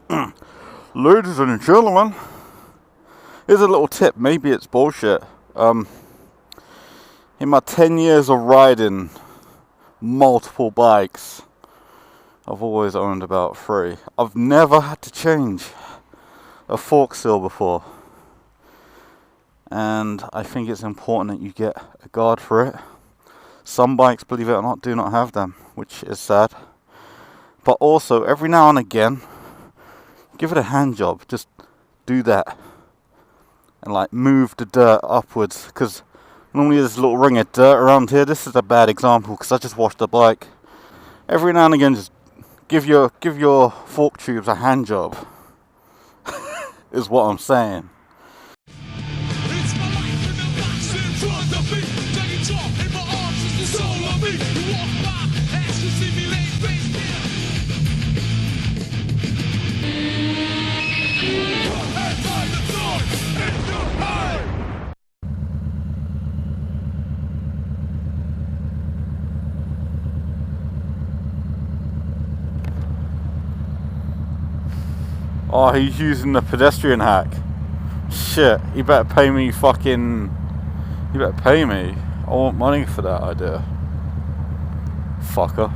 Ladies and gentlemen, here's a little tip. Maybe it's bullshit. In my 10 years of riding multiple bikes, I've always owned about 3. I've never had to change a fork seal before. And I think it's important that you get a guard for it. Some bikes, believe it or not, do not have them, which is sad. But also, every now and again, give it a hand job. Just do that. And like move the dirt upwards. Because normally there's a little ring of dirt around here. This is a bad example because I just washed the bike. Every now and again, just give your fork tubes a hand job. Is what I'm saying. Oh, he's using the pedestrian hack. Shit, he better pay me He better pay me. I want money for that idea. Fucker.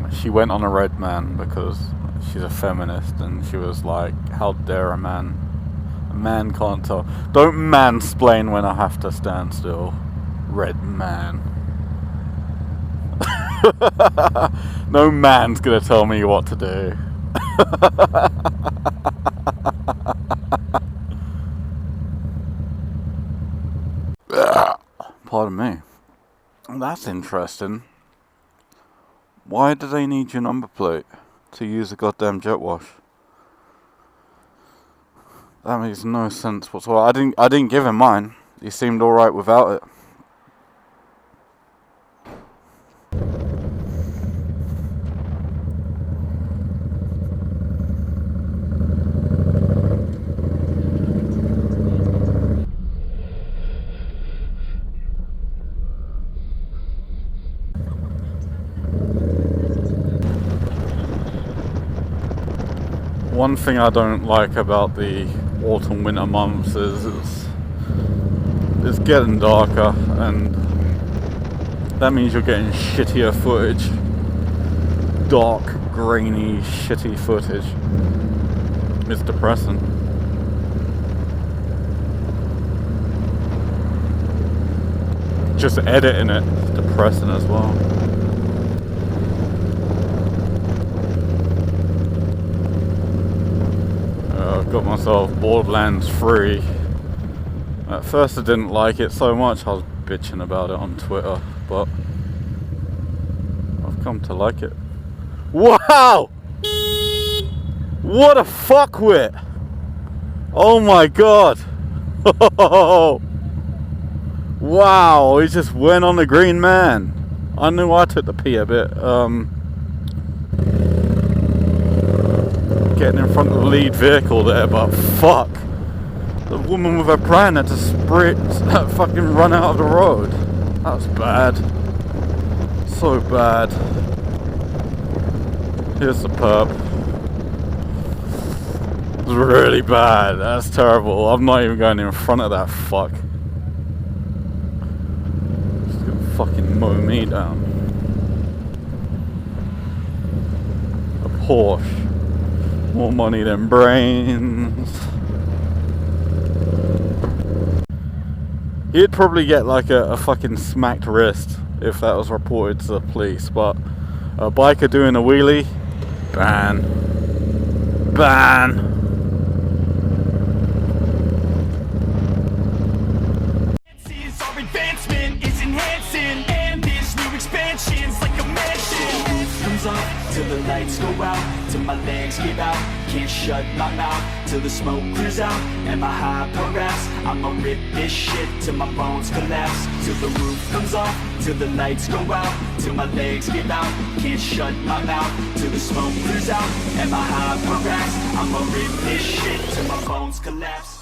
She went on a red man because she's a feminist, and she was like, how dare a man can't tell. Don't mansplain when I have to stand still. Red man. No man's gonna tell me what to do. Pardon me. That's interesting. Why do they need your number plate to use a goddamn jet wash? That makes no sense whatsoever. I didn't give him mine. He seemed alright without it. One thing I don't like about the autumn winter months is it's getting darker, and that means you're getting shittier footage. Dark, grainy, shitty footage. It's depressing. Just editing it is depressing as well. Got myself Borderlands 3. At first I didn't like it so much, I was bitching about it on Twitter, but I've come to like it. Wow! What a fuckwit! Oh my god! Wow, he just went on the green man. I knew I took the pee a bit. Getting in front of the lead vehicle there, but fuck, the woman with her pram had to fucking run out of the road. That was bad, so bad. Here's the perp. It's really bad. That's terrible. I'm not even going in front of that fuck. Just gonna fucking mow me down. A Porsche. More money than brains. He'd probably get like a fucking smacked wrist if that was reported to the police, but a biker doing a wheelie, ban. Our advancement is enhancing, and this new expansion's like a mansion. Comes up till the lights go out, till my legs give out. Can't shut my mouth till the smoke clears out. And my high progress, I'ma rip this shit till my bones collapse. Till the roof comes off, till the lights go out, till my legs give out. Can't shut my mouth till the smoke clears out. And my high progress, I'ma rip this shit till my bones collapse.